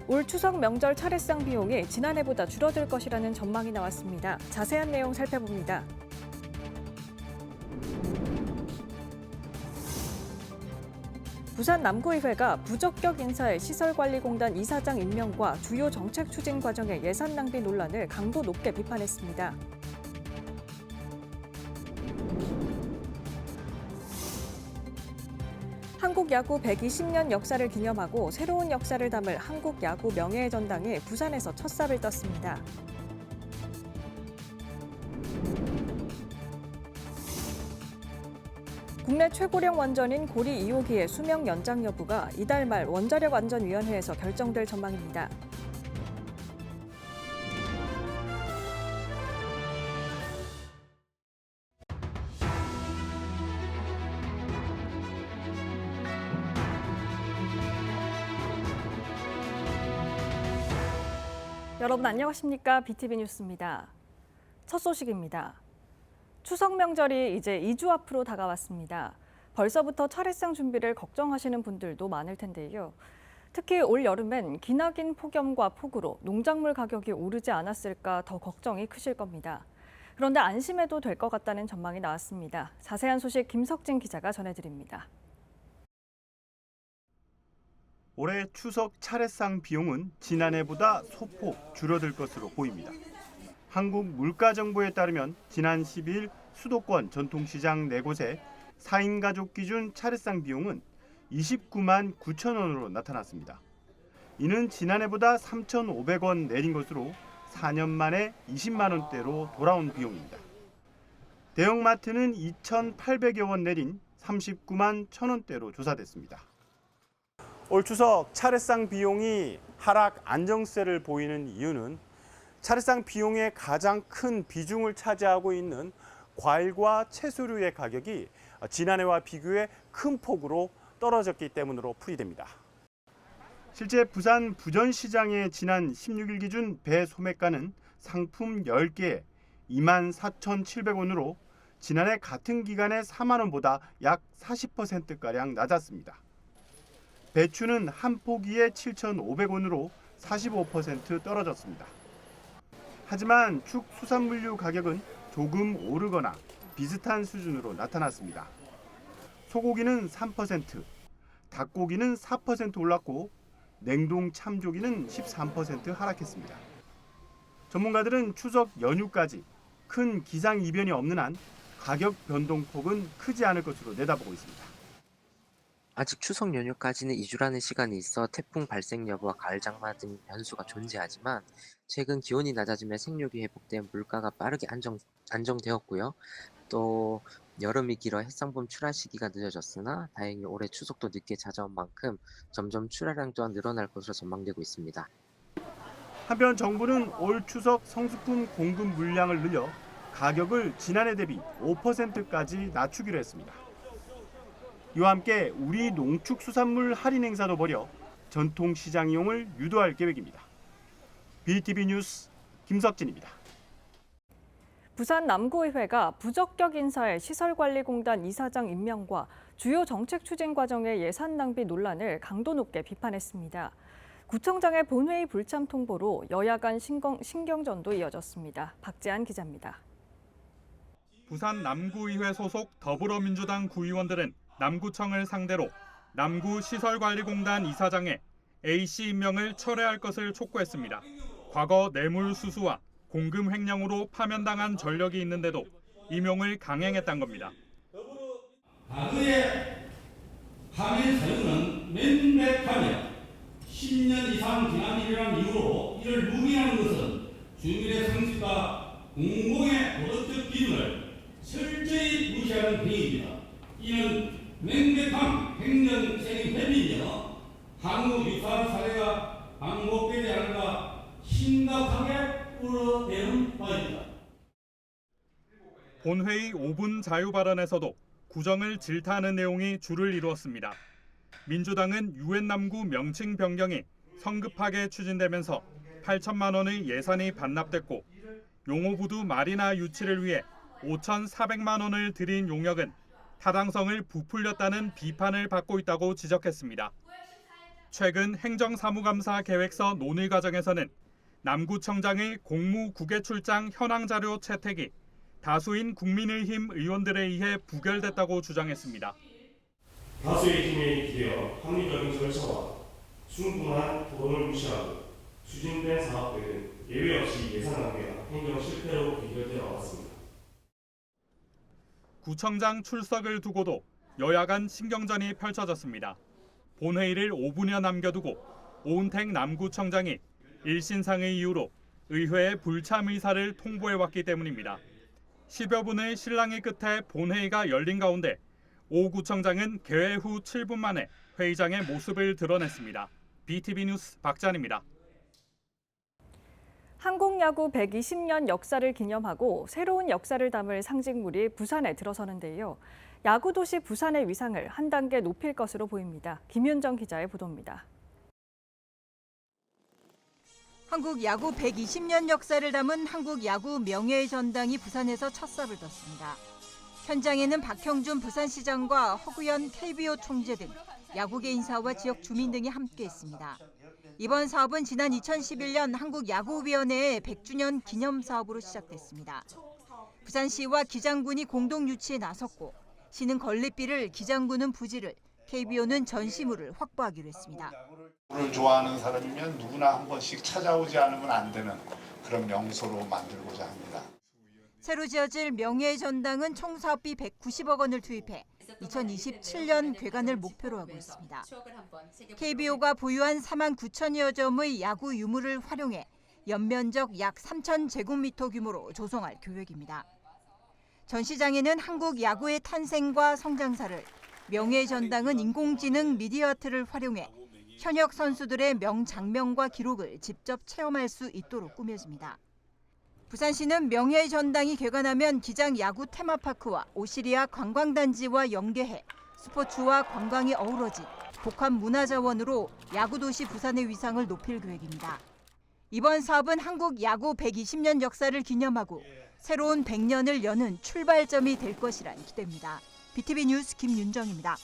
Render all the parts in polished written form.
올 추석 명절 차례상 비용이 지난해보다 줄어들 것이라는 전망이 나왔습니다. 자세한 내용 살펴봅니다. 부산 남구의회가 부적격 인사의 시설관리공단 이사장 임명과 주요 정책 추진 과정의 예산 낭비 논란을 강도 높게 비판했습니다. 한국 야구 120년 역사를 기념하고 새로운 역사를 담을 한국 야구 명예의 전당이 부산에서 첫 삽을 떴습니다. 국내 최고령 원전인 고리 2호기의 수명 연장 여부가 이달 말 원자력안전위원회에서 결정될 전망입니다. 여러분 안녕하십니까? BTV 뉴스입니다. 첫 소식입니다. 추석 명절이 이제 2주 앞으로 다가왔습니다. 벌써부터 차례상 준비를 걱정하시는 분들도 많을 텐데요. 특히 올 여름엔 기나긴 폭염과 폭우로 농작물 가격이 오르지 않았을까 더 걱정이 크실 겁니다. 그런데 안심해도 될 것 같다는 전망이 나왔습니다. 자세한 소식 김석진 기자가 전해드립니다. 올해 추석 차례상 비용은 지난해보다 소폭 줄어들 것으로 보입니다. 한국물가정보에 따르면 지난 12일 수도권 전통시장 4곳의 4인 가족 기준 차례상 비용은 29만 9천 원으로 나타났습니다. 이는 지난해보다 3,500원 내린 것으로 4년 만에 20만 원대로 돌아온 비용입니다. 대형마트는 2,800여 원 내린 39만 1천 원대로 조사됐습니다. 올 추석 차례상 비용이 하락 안정세를 보이는 이유는 차례상 비용의 가장 큰 비중을 차지하고 있는 과일과 채소류의 가격이 지난해와 비교해 큰 폭으로 떨어졌기 때문으로 풀이됩니다. 실제 부산 부전시장의 지난 16일 기준 배 소매가는 상품 10개에 24,700원으로 지난해 같은 기간의 4만 원보다 약 40%가량 낮았습니다. 배추는 한 포기에 7,500원으로 45% 떨어졌습니다. 하지만 축수산물류 가격은 조금 오르거나 비슷한 수준으로 나타났습니다. 소고기는 3%, 닭고기는 4% 올랐고 냉동 참조기는 13% 하락했습니다. 전문가들은 추석 연휴까지 큰 기상이변이 없는 한 가격 변동폭은 크지 않을 것으로 내다보고 있습니다. 아직 추석 연휴까지는 2주라는 시간이 있어 태풍 발생 여부와 가을 장마 등 변수가 존재하지만 최근 기온이 낮아지며 생육이 회복돼 물가가 빠르게 안정되었고요. 또 여름이 길어 해상봄 출하 시기가 늦어졌으나 다행히 올해 추석도 늦게 찾아온 만큼 점점 출하량 또한 늘어날 것으로 전망되고 있습니다. 한편 정부는 올 추석 성수품 공급 물량을 늘려 가격을 지난해 대비 5%까지 낮추기로 했습니다. 이와 함께 우리 농축수산물 할인 행사도 벌여 전통시장 이용을 유도할 계획입니다. BTV 뉴스 김석진입니다. 부산 남구의회가 부적격 인사의 시설관리공단 이사장 임명과 주요 정책 추진 과정의 예산 낭비 논란을 강도 높게 비판했습니다. 구청장의 본회의 불참 통보로 여야 간 신경전도 이어졌습니다. 박재한 기자입니다. 부산 남구의회 소속 더불어민주당 구의원들은 남구청을 상대로 남구시설관리공단 이사장의 A씨 임명을 철회할 것을 촉구했습니다. 과거 뇌물수수와 공금 횡령으로 파면당한 전력이 있는데도 임용을 강행했다는 겁니다. 과거의 파면 사유는 명백하며 10년 이상 지난 일이라는 이유로 이를 무기하는 것은 주민의 상식과 공공의 도덕적 기준을 철저히 무시하는 행위입니다. 이는 명백한 행정 책임 회피이며 향후 유사한 사례가 반복되지 않을까 심각하게 우려되는 바입니다. 본회의 5분 자유 발언에서도 구정을 질타하는 내용이 줄을 이루었습니다. 민주당은 유엔 남구 명칭 변경이 성급하게 추진되면서 8천만 원의 예산이 반납됐고 용호부두 마리나 유치를 위해 5,400만 원을 들인 용역은 타당성을 부풀렸다는 비판을 받고 있다고 지적했습니다. 최근 행정사무감사 계획서 논의 과정에서는 남구청장의 공무국외 출장 현황 자료 채택이 다수인 국민의힘 의원들에 의해 부결됐다고 주장했습니다. 다수의 힘에 기대어 합리적인 절차와 충분한 토론을 무시하고 추진된 사업들은 예외 없이 예산 낭비와 행정 실패로 비결되어 왔습니다. 구청장 출석을 두고도 여야 간 신경전이 펼쳐졌습니다. 본회의를 5분여 남겨두고 오은택 남구청장이 일신상의 이유로 의회에 불참 의사를 통보해왔기 때문입니다. 10여 분의 실랑이 끝에 본회의가 열린 가운데 오 구청장은 개회 후 7분 만에 회의장의 모습을 드러냈습니다. BTV 뉴스 박찬입니다. 한국 야구 120년 역사를 기념하고 새로운 역사를 담을 상징물이 부산에 들어서는데요. 야구 도시 부산의 위상을 한 단계 높일 것으로 보입니다. 김윤정 기자의 보도입니다. 한국 야구 120년 역사를 담은 한국 야구 명예의 전당이 부산에서 첫 삽을 떴습니다. 현장에는 박형준 부산시장과 허구현 KBO 총재 등 야구계 인사와 지역 주민 등이 함께했습니다. 이번 사업은 지난 2011년 한국야구위원회의 100주년 기념 사업으로 시작됐습니다. 부산시와 기장군이 공동 유치에 나섰고 시는 건립비를, 기장군은 부지를, KBO는 전시물을 확보하기로 했습니다. 야구를 좋아하는 사람이면 누구나 한 번씩 찾아오지 않으면 안 되는 그런 명소로 만들고자 합니다. 새로 지어질 명예의 전당은 총 사업비 190억 원을 투입해 2027년 개관을 목표로 하고 있습니다. KBO가 보유한 4만 9천여 점의 야구 유물을 활용해 연면적 약 3,000제곱미터 규모로 조성할 계획입니다. 전시장에는 한국 야구의 탄생과 성장사를, 명예의 전당은 인공지능 미디어아트를 활용해 현역 선수들의 명장면과 기록을 직접 체험할 수 있도록 꾸며집니다. 부산시는 명예의 전당이 개관하면 기장 야구 테마파크와 오시리아 관광단지와 연계해 스포츠와 관광이 어우러진 복합 문화자원으로 야구도시 부산의 위상을 높일 계획입니다. 이번 사업은 한국 야구 120년 역사를 기념하고 새로운 100년을 여는 출발점이 될 것이란 기대입니다. BTV 뉴스 김윤정입니다.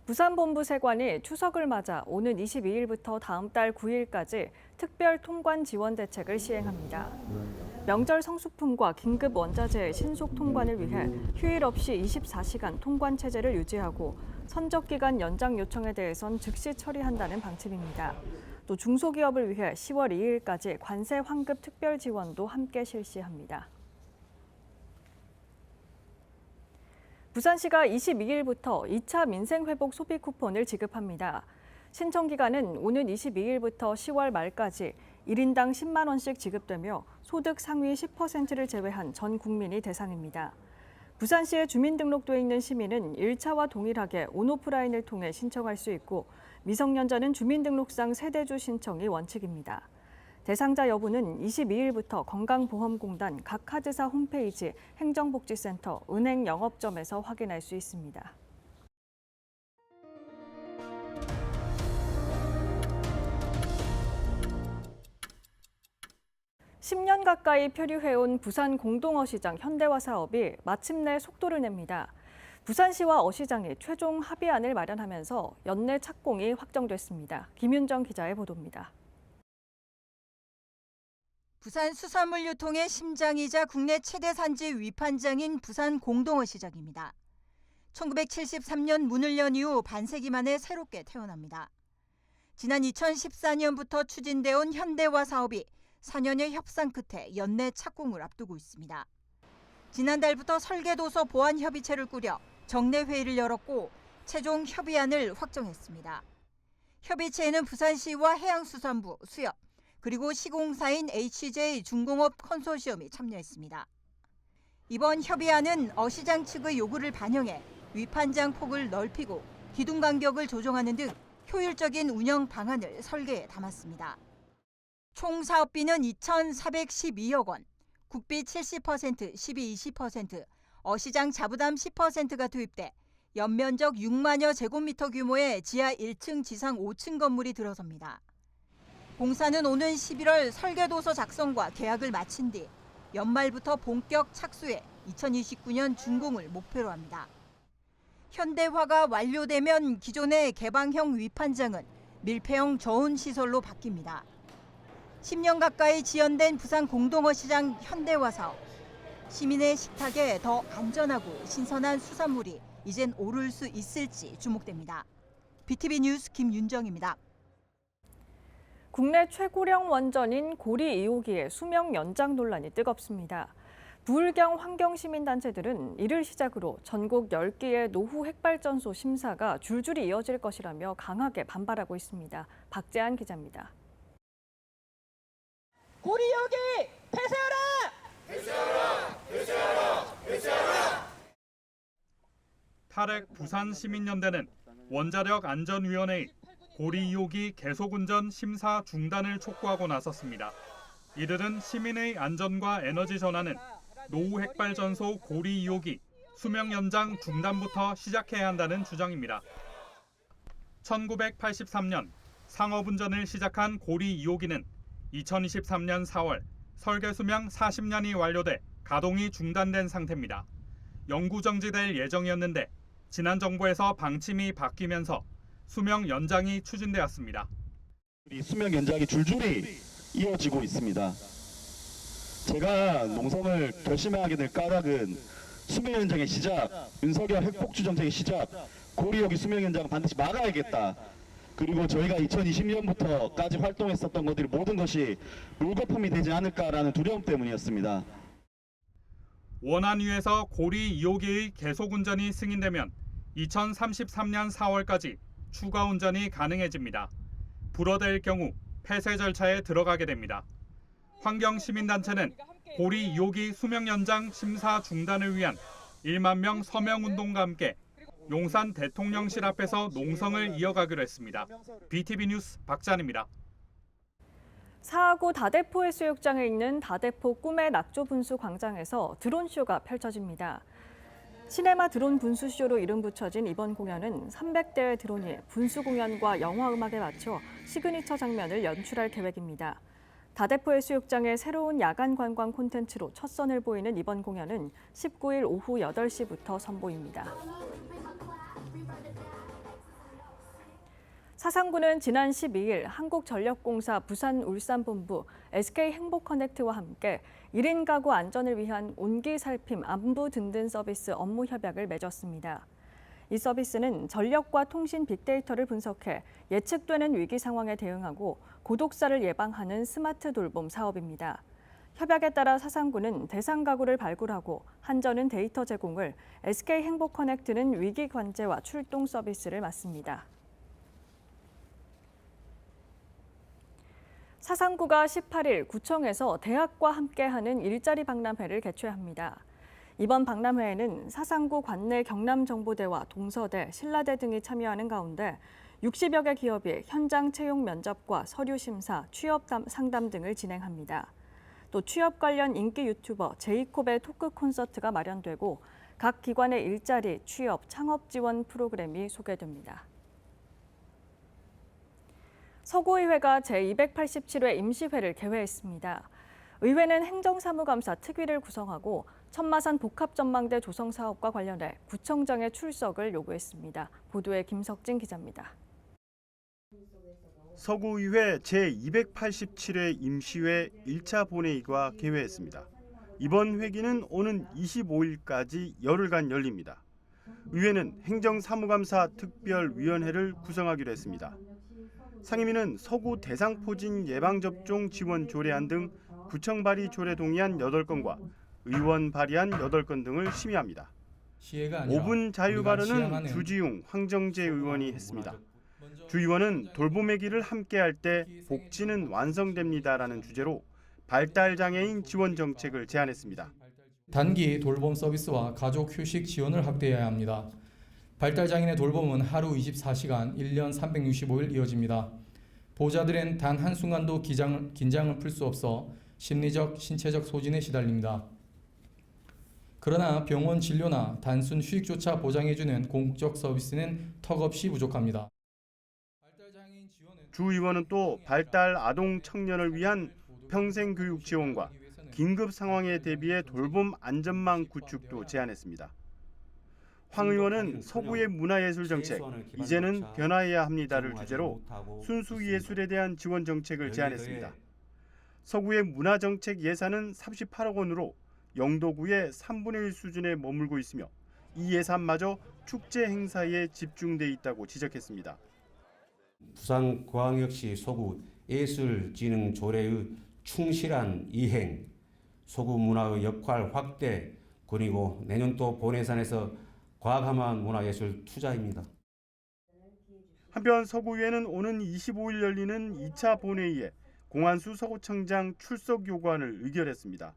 부산본부세관이 추석을 맞아 오는 22일부터 다음 달 9일까지 특별 통관 지원 대책을 시행합니다. 명절 성수품과 긴급 원자재의 신속 통관을 위해 휴일 없이 24시간 통관 체제를 유지하고 선적 기간 연장 요청에 대해선 즉시 처리한다는 방침입니다. 또 중소기업을 위해 10월 2일까지 관세 환급 특별 지원도 함께 실시합니다. 부산시가 22일부터 2차 민생회복 소비 쿠폰을 지급합니다. 신청 기간은 오는 22일부터 10월 말까지 1인당 10만 원씩 지급되며 소득 상위 10%를 제외한 전 국민이 대상입니다. 부산시에 주민등록돼 있는 시민은 1차와 동일하게 온오프라인을 통해 신청할 수 있고 미성년자는 주민등록상 세대주 신청이 원칙입니다. 대상자 여부는 22일부터 건강보험공단 각 카드사 홈페이지, 행정복지센터, 은행 영업점에서 확인할 수 있습니다. (10년) 가까이 표류해온 부산 공동어시장 현대화 사업이 마침내 속도를 냅니다. 부산시와 어시장이 최종 합의안을 마련하면서 연내 착공이 확정됐습니다. 김윤정 기자의 보도입니다. 부산 수산물 유통의 심장이자 국내 최대 산지 위판장인 부산 공동어시장입니다. 1973년 문을 연 이후 반세기 만에 새롭게 태어납니다. 지난 2014년부터 추진돼 온 현대화 사업이 4년의 협상 끝에 연내 착공을 앞두고 있습니다. 지난달부터 설계도서 보완협의체를 꾸려 정례회의를 열었고 최종 협의안을 확정했습니다. 협의체에는 부산시와 해양수산부, 수협, 그리고 시공사인 HJ 중공업 컨소시엄이 참여했습니다. 이번 협의안은 어시장 측의 요구를 반영해 위판장 폭을 넓히고 기둥 간격을 조정하는 등 효율적인 운영 방안을 설계에 담았습니다. 총 사업비는 2,412억 원, 국비 70%, 시비 20%, 어시장 자부담 10%가 투입돼 연면적 6만여 제곱미터 규모의 지하 1층, 지상 5층 건물이 들어섭니다. 공사는 오는 11월 설계도서 작성과 계약을 마친 뒤 연말부터 본격 착수해 2029년 준공을 목표로 합니다. 현대화가 완료되면 기존의 개방형 위판장은 밀폐형 저온 시설로 바뀝니다. 10년 가까이 지연된 부산 공동어시장 현대화 사업. 시민의 식탁에 더 안전하고 신선한 수산물이 이젠 오를 수 있을지 주목됩니다. BTV 뉴스 김윤정입니다. 국내 최고령 원전인 고리 2호기의 수명 연장 논란이 뜨겁습니다. 부울경 환경시민단체들은 이를 시작으로 전국 10개의 노후 핵발전소 심사가 줄줄이 이어질 것이라며 강하게 반발하고 있습니다. 박재한 기자입니다. 고리 2호기 폐쇄하라! 폐쇄하라! 폐쇄하라! 폐쇄하라! 탈핵 부산시민연대는 원자력안전위원회의 고리 2호기 계속운전 심사 중단을 촉구하고 나섰습니다. 이들은 시민의 안전과 에너지 전환은 노후 핵발전소 고리 2호기 수명 연장 중단부터 시작해야 한다는 주장입니다. 1983년 상업운전을 시작한 고리 2호기는 2023년 4월 설계 수명 40년이 완료돼 가동이 중단된 상태입니다. 영구 정지될 예정이었는데 지난 정부에서 방침이 바뀌면서 수명 연장이 추진되었습니다. 이 수명 연장이 줄줄이 이어지고 있습니다. 제가 농성을 결심하게 될 까닭은 수명 연장의 시작, 윤석열 핵폭주 정책의 시작, 고리 2호기 수명 연장을 반드시 막아야겠다. 그리고 저희가 2020년부터까지 활동했었던 것들이 모든 것이 물거품이 되지 않을까라는 두려움 때문이었습니다. 원안위에서 고리 2호기의 계속운전이 승인되면 2033년 4월까지 추가 운전이 가능해집니다. 불허될 경우 폐쇄 절차에 들어가게 됩니다. 환경시민단체는 고리 2호기 수명 연장 심사 중단을 위한 1만 명 서명운동과 함께 용산 대통령실 앞에서 농성을 이어가기로 했습니다. BTV 뉴스 박찬입니다. 사하구 다대포 해수욕장에 있는 다대포 꿈의 낙조 분수 광장에서 드론쇼가 펼쳐집니다. 시네마 드론 분수쇼로 이름 붙여진 이번 공연은 300대의 드론이 분수 공연과 영화 음악에 맞춰 시그니처 장면을 연출할 계획입니다. 다대포 해수욕장의 새로운 야간 관광 콘텐츠로 첫 선을 보이는 이번 공연은 19일 오후 8시부터 선보입니다. 사상구는 지난 12일 한국전력공사 부산-울산본부, SK행복커넥트와 함께 1인 가구 안전을 위한 온기 살핌 안부 든든 서비스 업무 협약을 맺었습니다. 이 서비스는 전력과 통신 빅데이터를 분석해 예측되는 위기 상황에 대응하고 고독사를 예방하는 스마트 돌봄 사업입니다. 협약에 따라 사상구는 대상 가구를 발굴하고 한전은 데이터 제공을, SK행복커넥트는 위기 관제와 출동 서비스를 맡습니다. 사상구가 18일 구청에서 대학과 함께하는 일자리 박람회를 개최합니다. 이번 박람회에는 사상구 관내 경남정보대와 동서대, 신라대 등이 참여하는 가운데 60여 개 기업이 현장 채용 면접과 서류 심사, 취업 상담 등을 진행합니다. 또 취업 관련 인기 유튜버 제이콥의 토크 콘서트가 마련되고 각 기관의 일자리, 취업, 창업 지원 프로그램이 소개됩니다. 서구의회가 제287회 임시회를 개회했습니다. 의회는 행정사무감사 특위를 구성하고 천마산 복합전망대 조성 사업과 관련해 구청장의 출석을 요구했습니다. 보도에 김석진 기자입니다. 서구의회 제287회 임시회 1차 본회의가 개회했습니다. 이번 회기는 오는 25일까지 열흘간 열립니다. 의회는 행정사무감사 특별위원회를 구성하기로 했습니다. 상임위는 서구 대상포진 예방접종 지원 조례안 등 구청 발의 조례 동의안 8건과 의원 발의안 8건 등을 심의합니다. 5분 자유 발언은 주지웅, 황정재 의원이 했습니다. 주 의원은 돌봄의 길을 함께할 때 복지는 완성됩니다라는 주제로 발달장애인 지원 정책을 제안했습니다. 단기 돌봄 서비스와 가족 휴식 지원을 확대해야 합니다. 발달장애인의 돌봄은 하루 24시간, 1년 365일 이어집니다. 보호자들은 단 한순간도 긴장을 풀 수 없어 심리적, 신체적 소진에 시달립니다. 그러나 병원 진료나 단순 휴식조차 보장해주는 공적 서비스는 턱없이 부족합니다. 주 의원은 또 발달 아동 청년을 위한 평생교육 지원과 긴급 상황에 대비해 돌봄 안전망 구축도 제안했습니다. 황 의원은 서구의 문화예술 정책, 이제는 변화해야 합니다를 주제로 순수 예술에 대한 지원 정책을 제안했습니다. 서구의 문화 정책 예산은 38억 원으로 영도구의 3분의 1 수준에 머물고 있으며 이 예산마저 축제 행사에 집중돼 있다고 지적했습니다. 부산광역시 서구 예술진흥조례의 충실한 이행, 서구 문화의 역할 확대, 그리고 내년도 본예산에서 과감한 문화예술 투자입니다. 한편 서구의회는 오는 25일 열리는 2차 본회의에 공안수 서구청장 출석 요구안을 의결했습니다.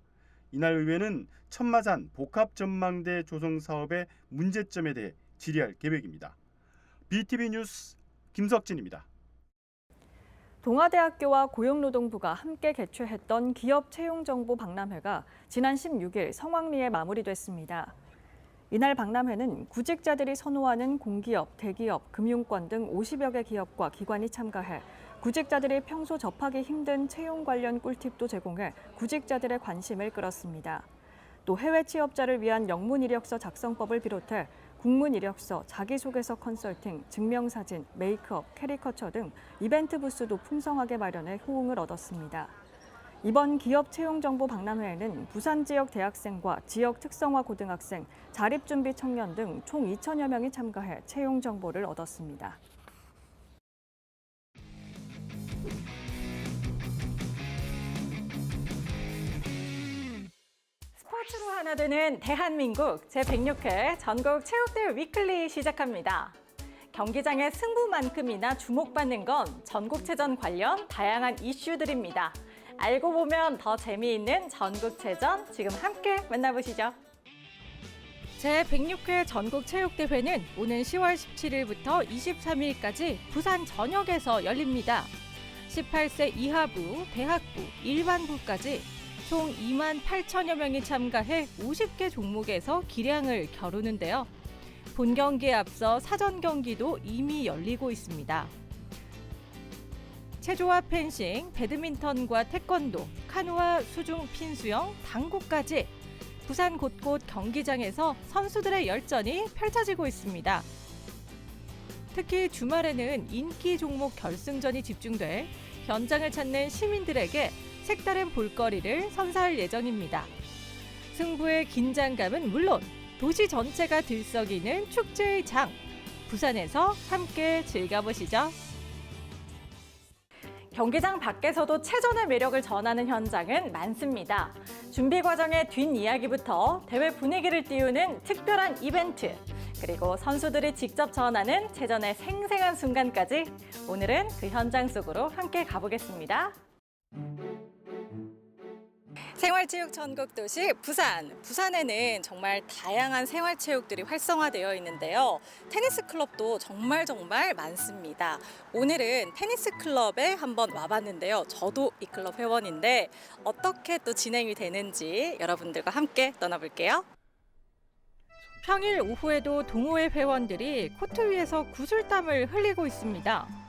이날 의회는 천마산 복합전망대 조성 사업의 문제점에 대해 질의할 계획입니다. BTV 뉴스 김석진입니다. 동아대학교와 고용노동부가 함께 개최했던 기업 채용정보 박람회가 지난 16일 성황리에 마무리됐습니다. 이날 박람회는 구직자들이 선호하는 공기업, 대기업, 금융권 등 50여 개 기업과 기관이 참가해 구직자들이 평소 접하기 힘든 채용 관련 꿀팁도 제공해 구직자들의 관심을 끌었습니다. 또 해외 취업자를 위한 영문 이력서 작성법을 비롯해 국문 이력서, 자기소개서 컨설팅, 증명사진, 메이크업, 캐리커처 등 이벤트 부스도 풍성하게 마련해 호응을 얻었습니다. 이번 기업 채용정보 박람회에는 부산 지역 대학생과 지역 특성화 고등학생, 자립준비 청년 등 총 2천여 명이 참가해 채용 정보를 얻었습니다. 스포츠로 하나 되는 대한민국 제106회 전국 체육대회 위클리 시작합니다. 경기장의 승부만큼이나 주목받는 건 전국체전 관련 다양한 이슈들입니다. 알고 보면 더 재미있는 전국체전 지금 함께 만나보시죠. 제106회 전국체육대회는 오는 10월 17일부터 23일까지 부산 전역에서 열립니다. 18세 이하부, 대학부, 일반부까지 총 2만 8천여 명이 참가해 50개 종목에서 기량을 겨루는데요. 본 경기에 앞서 사전 경기도 이미 열리고 있습니다. 체조와 펜싱, 배드민턴과 태권도, 카누와 수중 핀수영, 당구까지 부산 곳곳 경기장에서 선수들의 열전이 펼쳐지고 있습니다. 특히 주말에는 인기 종목 결승전이 집중돼 현장을 찾는 시민들에게 색다른 볼거리를 선사할 예정입니다. 승부의 긴장감은 물론 도시 전체가 들썩이는 축제의 장, 부산에서 함께 즐겨보시죠. 경기장 밖에서도 체전의 매력을 전하는 현장은 많습니다. 준비 과정의 뒷이야기부터 대회 분위기를 띄우는 특별한 이벤트, 그리고 선수들이 직접 전하는 체전의 생생한 순간까지 오늘은 그 현장 속으로 함께 가보겠습니다. 생활체육 전국도시 부산. 부산에는 정말 다양한 생활체육들이 활성화되어 있는데요. 테니스 클럽도 정말 많습니다. 오늘은 테니스 클럽에 한번 와봤는데요. 저도 이 클럽 회원인데 어떻게 또 진행이 되는지 여러분들과 함께 떠나볼게요. 평일 오후에도 동호회 회원들이 코트 위에서 구슬땀을 흘리고 있습니다.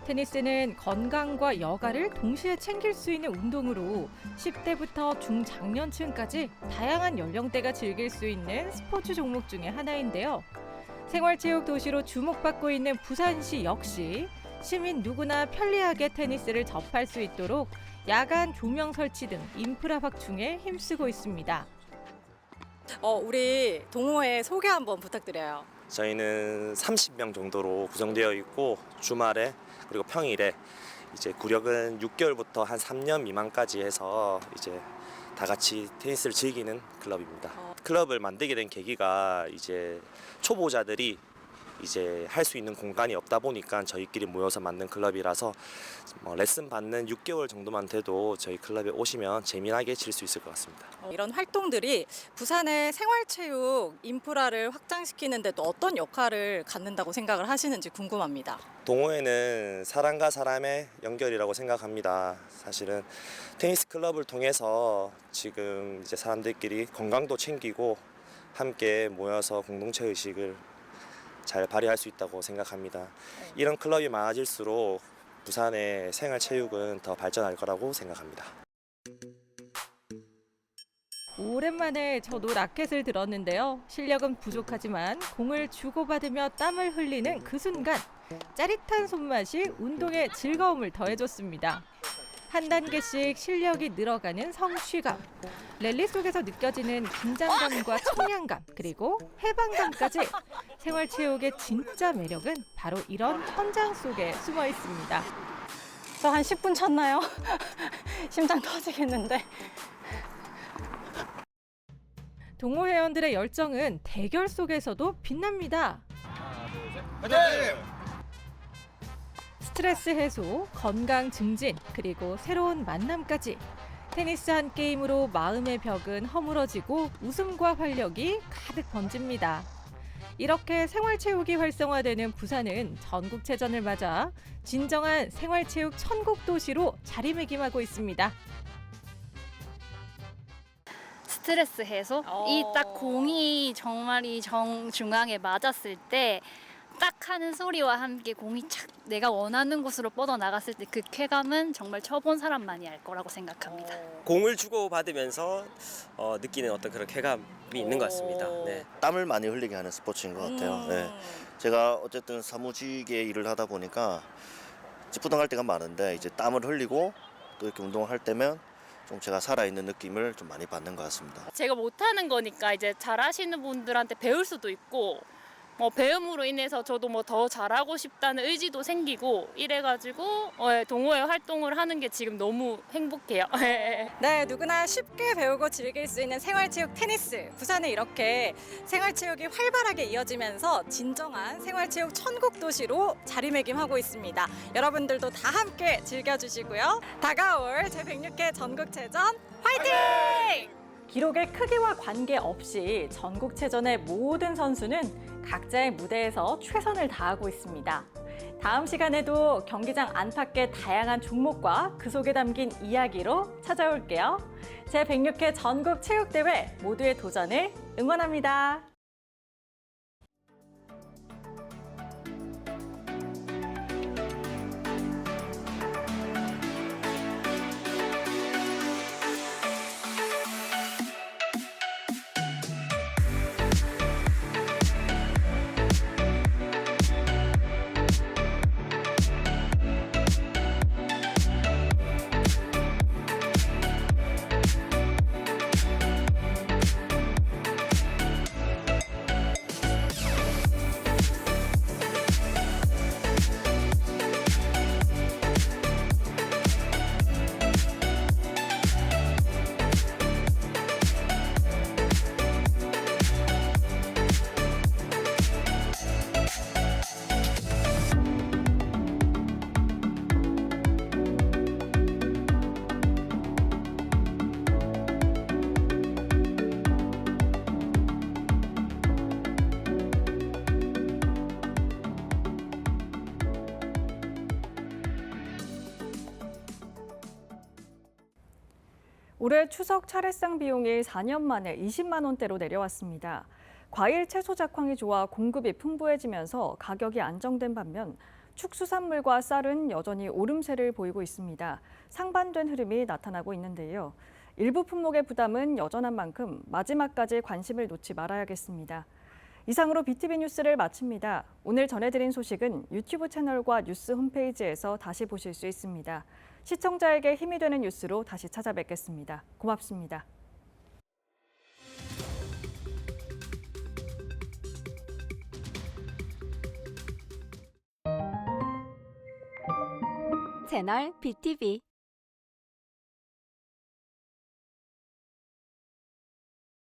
테니스는 건강과 여가를 동시에 챙길 수 있는 운동으로 10대부터 중장년층까지 다양한 연령대가 즐길 수 있는 스포츠 종목 중에 하나인데요. 생활체육 도시로 주목받고 있는 부산시 역시 시민 누구나 편리하게 테니스를 접할 수 있도록 야간 조명 설치 등 인프라 확충에 힘쓰고 있습니다. 우리 동호회 소개 한번 부탁드려요. 저희는 30명 정도로 구성되어 있고 주말에 그리고 평일에 이제 구력은 6개월부터 한 3년 미만까지 해서 이제 다 같이 테니스를 즐기는 클럽입니다. 클럽을 만들게 된 계기가 이제 초보자들이 이제 할 수 있는 공간이 없다 보니까 저희끼리 모여서 만든 클럽이라서 레슨 받는 6개월 정도만 돼도 저희 클럽에 오시면 재미나게 칠 수 있을 것 같습니다. 이런 활동들이 부산의 생활체육 인프라를 확장시키는 데 또 어떤 역할을 갖는다고 생각을 하시는지 궁금합니다. 동호회는 사람과 사람의 연결이라고 생각합니다. 사실은 테니스 클럽을 통해서 지금 이제 사람들끼리 건강도 챙기고 함께 모여서 공동체 의식을 잘 발휘할 수 있다고 생각합니다. 이런 클럽이 많아질수록 부산의 생활체육은 더 발전할 거라고 생각합니다. 오랜만에 저도 라켓을 들었는데요. 실력은 부족하지만 공을 주고받으며 땀을 흘리는 그 순간 짜릿한 손맛이 운동의 즐거움을 더해줬습니다. 한 단계씩 실력이 늘어가는 성취감, 랠리 속에서 느껴지는 긴장감과 청량감, 그리고 해방감까지 생활체육의 진짜 매력은 바로 이런 현장 속에 숨어 있습니다. 저 한 10분 쳤나요? 심장 터지겠는데. 동호회원들의 열정은 대결 속에서도 빛납니다. 스트레스 해소, 건강 증진, 그리고 새로운 만남까지 테니스 한 게임으로 마음의 벽은 허물어지고 웃음과 활력이 가득 번집니다. 이렇게 생활체육이 활성화되는 부산은 전국체전을 맞아 진정한 생활체육 천국 도시로 자리매김하고 있습니다. 스트레스 해소? 이 딱 공이 정말 이 정중앙에 맞았을 때 딱 하는 소리와 함께 공이 착 내가 원하는 곳으로 뻗어나갔을 때 그 쾌감은 정말 쳐본 사람만이 알 거라고 생각합니다. 공을 주고 받으면서 느끼는 어떤 그런 쾌감이 있는 것 같습니다. 네. 땀을 많이 흘리게 하는 스포츠인 것 같아요. 네. 제가 어쨌든 사무직의 일을 하다 보니까 찌뿌둥할 때가 많은데 이제 땀을 흘리고 또 이렇게 운동을 할 때면 좀 제가 살아있는 느낌을 좀 많이 받는 것 같습니다. 제가 못하는 거니까 이제 잘하시는 분들한테 배울 수도 있고 배움으로 인해서 저도 더 잘하고 싶다는 의지도 생기고 이래가지고 동호회 활동을 하는 게 지금 너무 행복해요. 네, 누구나 쉽게 배우고 즐길 수 있는 생활체육 테니스. 부산에 이렇게 생활체육이 활발하게 이어지면서 진정한 생활체육 천국 도시로 자리매김하고 있습니다. 여러분들도 다 함께 즐겨주시고요. 다가올 제106회 전국체전 화이팅! 기록의 크기와 관계없이 전국체전의 모든 선수는 각자의 무대에서 최선을 다하고 있습니다. 다음 시간에도 경기장 안팎의 다양한 종목과 그 속에 담긴 이야기로 찾아올게요. 제106회 전국체육대회 모두의 도전을 응원합니다. 올해 추석 차례상 비용이 4년 만에 20만 원대로 내려왔습니다. 과일, 채소 작황이 좋아 공급이 풍부해지면서 가격이 안정된 반면 축수산물과 쌀은 여전히 오름세를 보이고 있습니다. 상반된 흐름이 나타나고 있는데요. 일부 품목의 부담은 여전한 만큼 마지막까지 관심을 놓지 말아야겠습니다. 이상으로 BTV 뉴스를 마칩니다. 오늘 전해드린 소식은 유튜브 채널과 뉴스 홈페이지에서 다시 보실 수 있습니다. 시청자에게 힘이 되는 뉴스로 다시 찾아뵙겠습니다. 고맙습니다. 채널 BTV